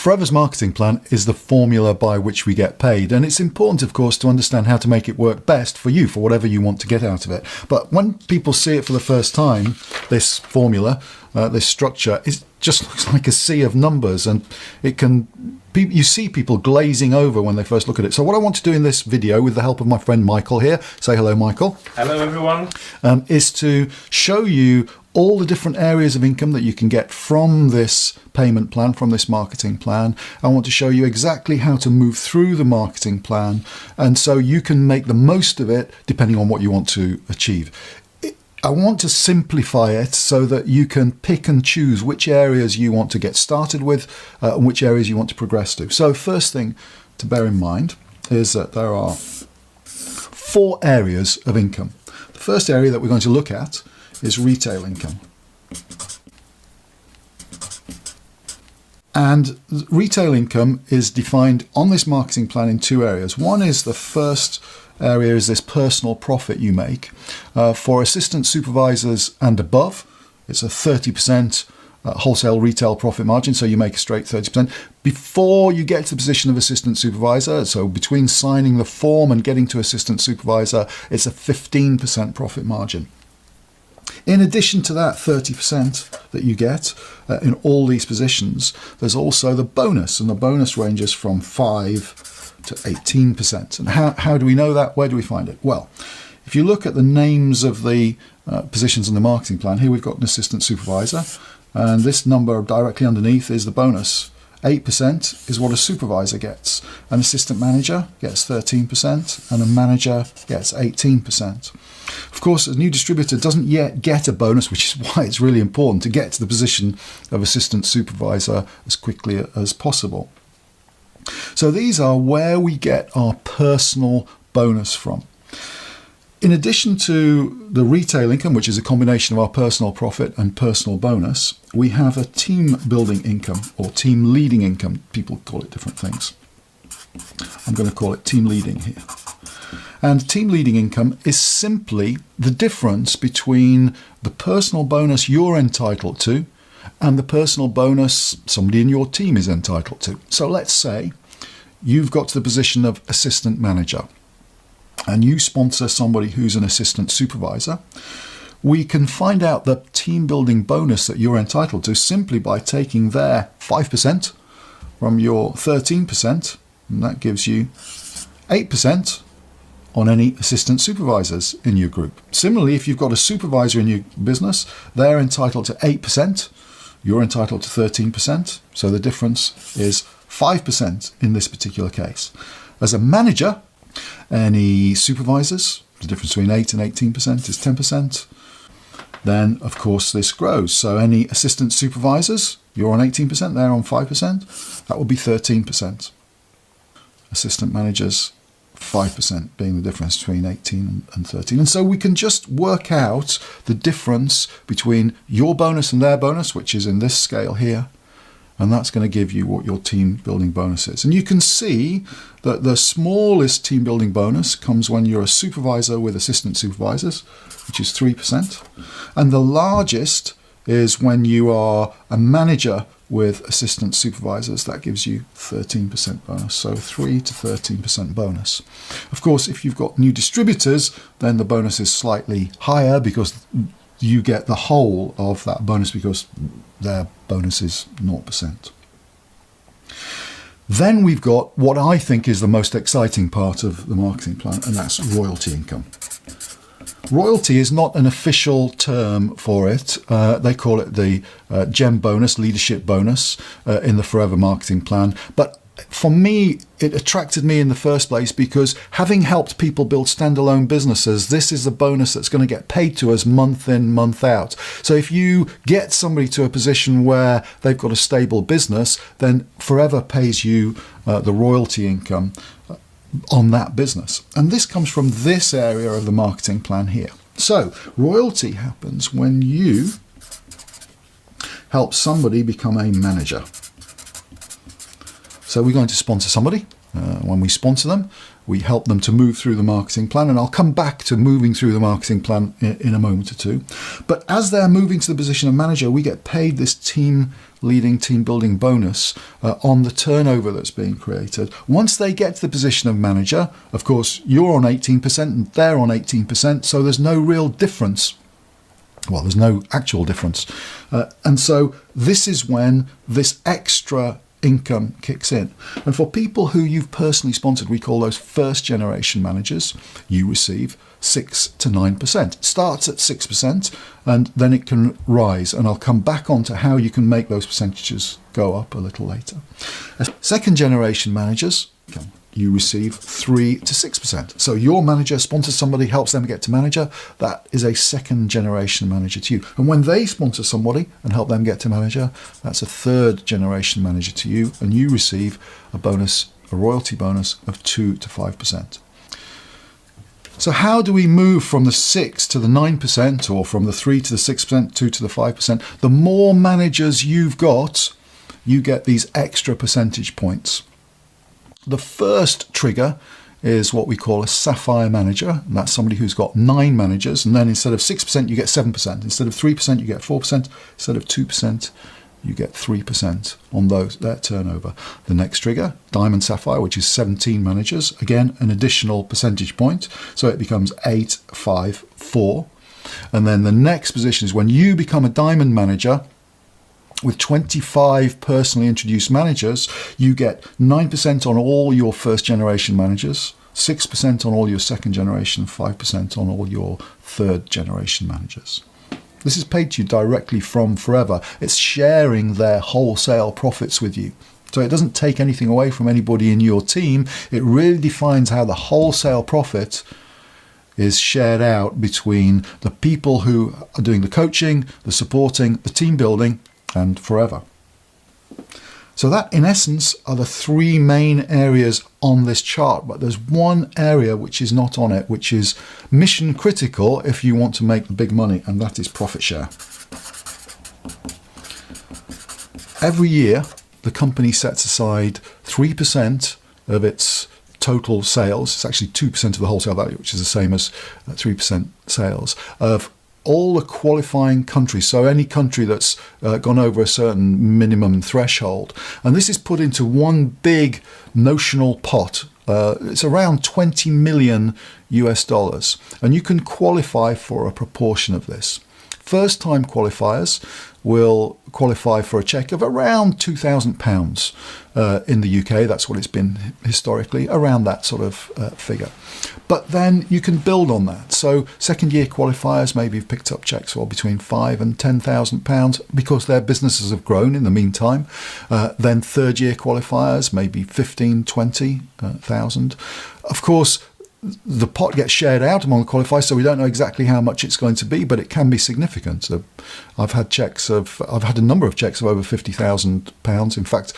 Forever's marketing plan is the formula by which we get paid, and it's important, of course, to understand how to make it work best for you, for whatever you want to get out of it. But when people see it for the first time, this formula, this structure, it just looks like a sea of numbers, and you see people glazing over when they first look at it. So what I want to do in this video, with the help of my friend Michael here, say hello, Michael. Hello, everyone. Is to show you all the different areas of income that you can get from this payment plan, from this marketing plan. I want to show you exactly how to move through the marketing plan, and so you can make the most of it depending on what you want to achieve. I want to simplify it so that you can pick and choose which areas you want to get started with and which areas you want to progress to. So first thing to bear in mind is that there are 4 areas of income. The first area that we're going to look at is retail income. And retail income is defined on this marketing plan in 2 areas. One is, the first area is this personal profit you make. For assistant supervisors and above, it's a 30% wholesale retail profit margin, so you make a straight 30%. Before you get to the position of assistant supervisor, so between signing the form and getting to assistant supervisor, it's a 15% profit margin. In addition to that 30% that you get in all these positions, there's also the bonus, and the bonus ranges from 5 to 18%. And how do we know that? Where do we find it? Well, if you look at the names of the positions in the marketing plan, here we've got an assistant supervisor, and this number directly underneath is the bonus. 8% is what a supervisor gets. An assistant manager gets 13%, and a manager gets 18%. Of course, a new distributor doesn't yet get a bonus, which is why it's really important to get to the position of assistant supervisor as quickly as possible. So these are where we get our personal bonus from. In addition to the retail income, which is a combination of our personal profit and personal bonus, we have a team building income, or team leading income. People call it different things. I'm going to call it team leading here. And team leading income is simply the difference between the personal bonus you're entitled to and the personal bonus somebody in your team is entitled to. So let's say you've got to the position of assistant manager and you sponsor somebody who's an assistant supervisor. We can find out the team building bonus that you're entitled to simply by taking their 5% from your 13%, and that gives you 8% on any assistant supervisors in your group. Similarly, if you've got a supervisor in your business, they're entitled to 8%, you're entitled to 13%, so the difference is 5% in this particular case. As a manager, any supervisors, the difference between 8 and 18% is 10%. Then, of course, this grows. So any assistant supervisors, you're on 18%, they're on 5%, that would be 13%. Assistant managers, 5% being the difference between 18 and 13. And so we can just work out the difference between your bonus and their bonus, which is in this scale here, and that's going to give you what your team building bonus is. And you can see that the smallest team building bonus comes when you're a supervisor with assistant supervisors, which is 3%. And the largest is when you are a manager with assistant supervisors. That gives you 13% bonus, so 3 to 13% bonus. Of course, if you've got new distributors, then the bonus is slightly higher because you get the whole of that bonus because their bonus is 0%. Then we've got what I think is the most exciting part of the marketing plan, and that's royalty income. Royalty is not an official term for it. They call it the GEM bonus, leadership bonus, in the Forever marketing plan. But for me, it attracted me in the first place because having helped people build standalone businesses, this is a bonus that's going to get paid to us month in, month out. So if you get somebody to a position where they've got a stable business, then Forever pays you the royalty income on that business. And this comes from this area of the marketing plan here. So royalty happens when you help somebody become a manager. So we're going to sponsor somebody. When we sponsor them, We help them to move through the marketing plan, and I'll come back to moving through the marketing plan in a moment or two. But as they're moving to the position of manager, we get paid this team leading, team building bonus on the turnover that's being created. Once they get to the position of manager, of course, you're on 18% and they're on 18%, so there's no real difference. Well, there's no actual difference. And so this is when this extra income kicks in. And for people who you've personally sponsored, we call those first generation managers, you receive 6 to 9%. It starts at 6% and then it can rise. And I'll come back on to how you can make those percentages go up a little later. Second generation managers, you receive 3 to 6%. So your manager sponsors somebody, helps them get to manager. That is a second generation manager to you. And when they sponsor somebody and help them get to manager, that's a third generation manager to you. And you receive a bonus, a royalty bonus of 2 to 5%. So how do we move from the 6 to the 9%, or from the 3 to the 6%, 2 to the 5%? The more managers you've got, you get these extra percentage points. The first trigger is what we call a sapphire manager, and that's somebody who's got 9 managers, and then instead of 6% you get 7%, instead of 3% you get 4%, instead of 2% you get 3% on their turnover. The next trigger, diamond sapphire, which is 17 managers, again an additional percentage point, so it becomes 8, 5, 4. And then the next position is when you become a diamond manager. With 25 personally introduced managers, you get 9% on all your first generation managers, 6% on all your second generation, 5% on all your third generation managers. This is paid to you directly from Forever. It's sharing their wholesale profits with you. So it doesn't take anything away from anybody in your team. It really defines how the wholesale profit is shared out between the people who are doing the coaching, the supporting, the team building, and Forever. So that, in essence, are the 3 main areas on this chart. But there's one area which is not on it, which is mission critical if you want to make the big money, and that is profit share. Every year, the company sets aside 3% of its total sales. It's actually 2% of the wholesale value, which is the same as 3% sales, of all the qualifying countries, so any country that's gone over a certain minimum threshold. And this is put into one big notional pot. It's around 20 million US dollars. And you can qualify for a proportion of this. First-time qualifiers will qualify for a cheque of around £2,000 in the UK. That's what it's been historically, around that sort of figure. But then you can build on that. So second-year qualifiers maybe have picked up cheques for between £5,000 and £10,000 because their businesses have grown in the meantime. Then third-year qualifiers maybe 15,000, 20,000. Of course, the pot gets shared out among the qualifiers, so we don't know exactly how much it's going to be, but it can be significant. I've had a number of cheques of over £50,000. In fact,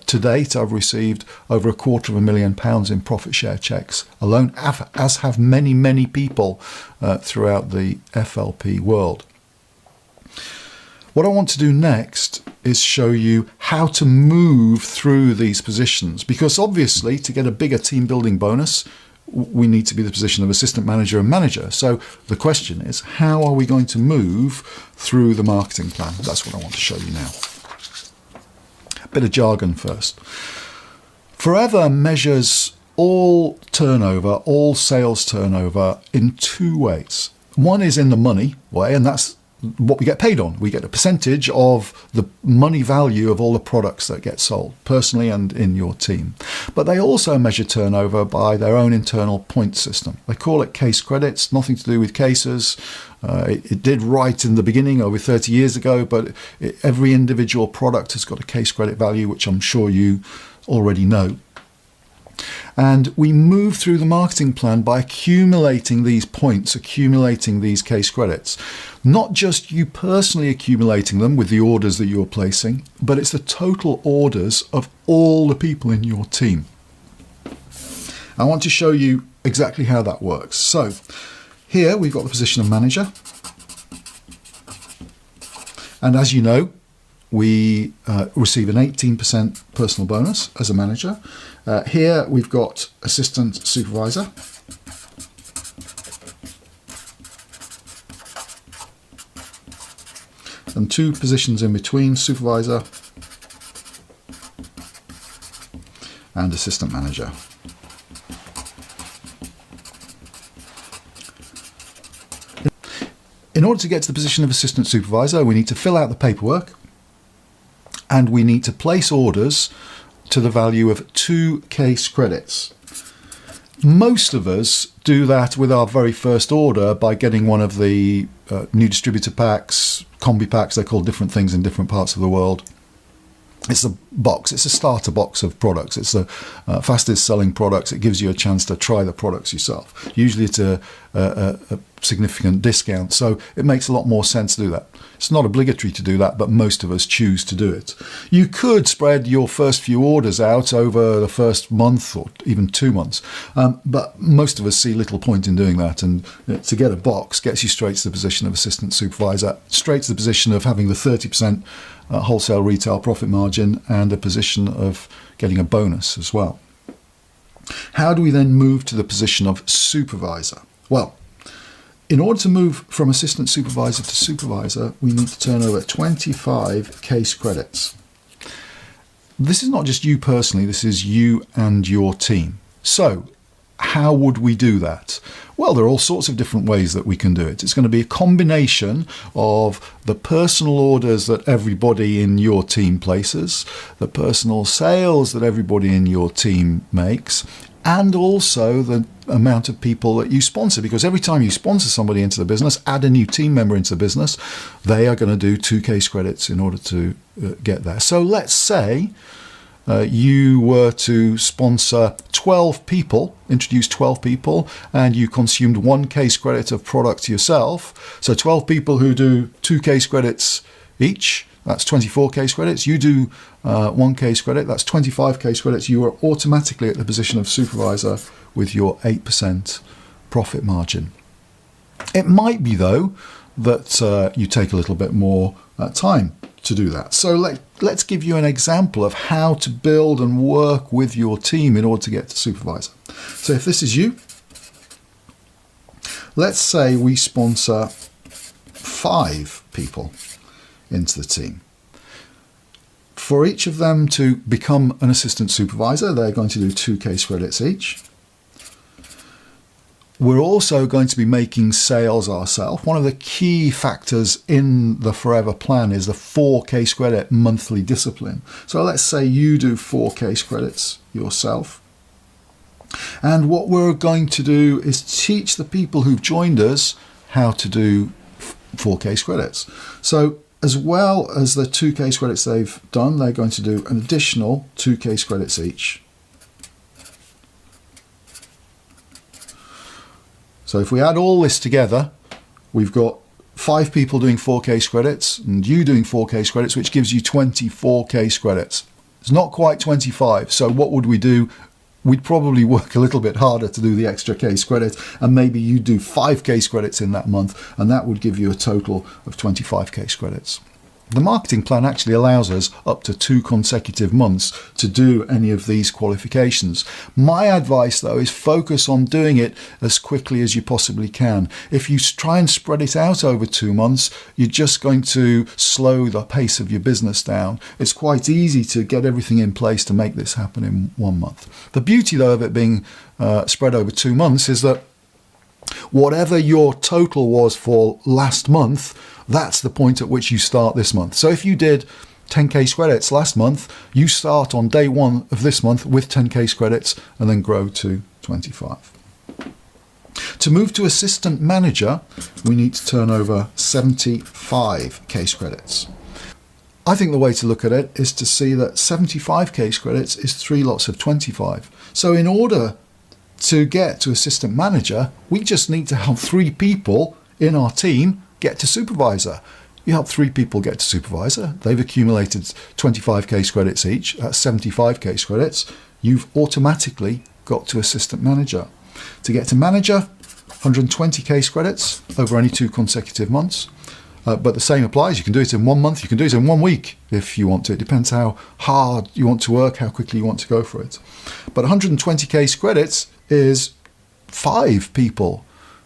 to date, I've received over £250,000 in profit share cheques alone, as have many, many people throughout the FLP world. What I want to do next is show you how to move through these positions, because obviously to get a bigger team building bonus, we need to be the position of assistant manager and manager. So the question is, how are we going to move through the marketing plan? That's what I want to show you now. A bit of jargon first. Forever measures all turnover, all sales turnover, in 2 ways. One is in the money way, and that's what we get paid on. We get a percentage of the money value of all the products that get sold, personally and in your team. But they also measure turnover by their own internal point system. They call it case credits, nothing to do with cases. It did right in the beginning, over 30 years ago, but every individual product has got a case credit value, which I'm sure you already know. And we move through the marketing plan by accumulating these points, accumulating these case credits. Not just you personally accumulating them with the orders that you're placing, but it's the total orders of all the people in your team. I want to show you exactly how that works. So here we've got the position of manager. And as you know, we receive an 18% personal bonus as a manager. Here we've got assistant supervisor. And 2 positions in between, supervisor and assistant manager. In order to get to the position of assistant supervisor, we need to fill out the paperwork and we need to place orders to the value of 2 case credits. Most of us do that with our very first order by getting one of the new distributor packs, combi packs, they're called different things in different parts of the world. It's a box, it's a starter box of products. It's the fastest selling products. It gives you a chance to try the products yourself. Usually it's a significant discount, so it makes a lot more sense to do that. It's not obligatory to do that, but most of us choose to do it. You could spread your first few orders out over the first month or even 2 months, but most of us see little point in doing that, and to get a box gets you straight to the position of assistant supervisor, straight to the position of having the 30% wholesale retail profit margin and a position of getting a bonus as well. How do we then move to the position of supervisor? Well, in order to move from assistant supervisor to supervisor, we need to turn over 25 case credits. This is not just you personally, this is you and your team. So, how would we do that? Well, there are all sorts of different ways that we can do it. It's going to be a combination of the personal orders that everybody in your team places, the personal sales that everybody in your team makes, and also the amount of people that you sponsor, because every time you sponsor somebody into the business, add a new team member into the business, they are going to do 2 case credits in order to get there. So let's say you were to sponsor 12 people, introduce 12 people, and you consumed 1 case credit of product yourself. So 12 people who do 2 case credits each, that's 24 case credits. You do 1 case credit, that's 25 case credits. You are automatically at the position of supervisor with your 8% profit margin. It might be, though, that you take a little bit more time to do that. So let's give you an example of how to build and work with your team in order to get to supervisor. So if this is you, let's say we sponsor 5 people into the team. For each of them to become an assistant supervisor, they're going to do 2 case credits each. We're also going to be making sales ourselves. One of the key factors in the Forever Plan is the 4 case credit monthly discipline. So let's say you do 4 case credits yourself. And what we're going to do is teach the people who've joined us how to do 4 case credits. So as well as the 2 case credits they've done, they're going to do an additional 2 case credits each. So if we add all this together, we've got 5 people doing 4 case credits and you doing 4 case credits, which gives you 24 case credits. It's not quite 25. So what would we do? We'd probably work a little bit harder to do the extra case credit, and maybe you do 5 case credits in that month, and that would give you a total of 25 case credits. The marketing plan actually allows us up to 2 consecutive months to do any of these qualifications. My advice, though, is focus on doing it as quickly as you possibly can. If you try and spread it out over 2 months, you're just going to slow the pace of your business down. It's quite easy to get everything in place to make this happen in 1 month. The beauty, though, of it being spread over 2 months is that whatever your total was for last month, that's the point at which you start this month. So if you did 10 case credits last month, you start on day 1 of this month with 10 case credits and then grow to 25. To move to assistant manager, we need to turn over 75 case credits. I think the way to look at it is to see that 75 case credits is 3 lots of 25. So in order to get to assistant manager, we just need to help 3 people in our team get to supervisor. You help 3 people get to supervisor. They've accumulated 25 case credits each. That's 75 case credits. You've automatically got to assistant manager. To get to manager, 120 case credits over only 2 consecutive months. But the same applies. You can do it in 1 month, you can do it in 1 week if you want to. It depends how hard you want to work, how quickly you want to go for it. But 120 case credits is 5 people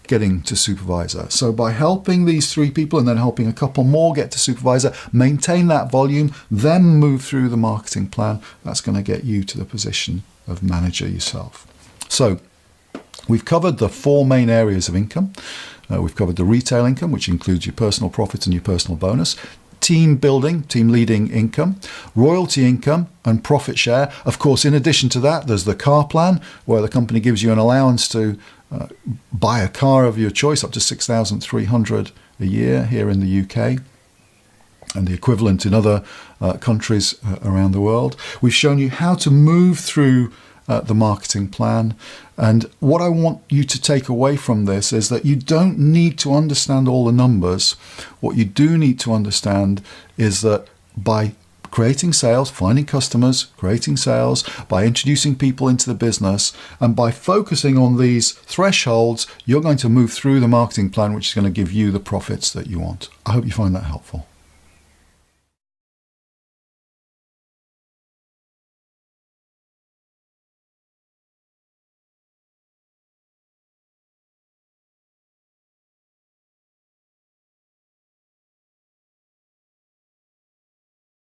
getting to supervisor. So by helping these 3 people and then helping a couple more get to supervisor, maintain that volume, then move through the marketing plan, that's going to get you to the position of manager yourself. So we've covered the 4 main areas of income. We've covered the retail income, which includes your personal profits and your personal bonus, team building, team leading income, royalty income, and profit share. Of course, in addition to that, there's the car plan, where the company gives you an allowance to buy a car of your choice, up to $6,300 a year here in the UK, and the equivalent in other countries around the world. We've shown you how to move through the marketing plan. And what I want you to take away from this is that you don't need to understand all the numbers. What you do need to understand is that by creating sales, finding customers, creating sales, by introducing people into the business, and by focusing on these thresholds, you're going to move through the marketing plan, which is going to give you the profits that you want. I hope you find that helpful.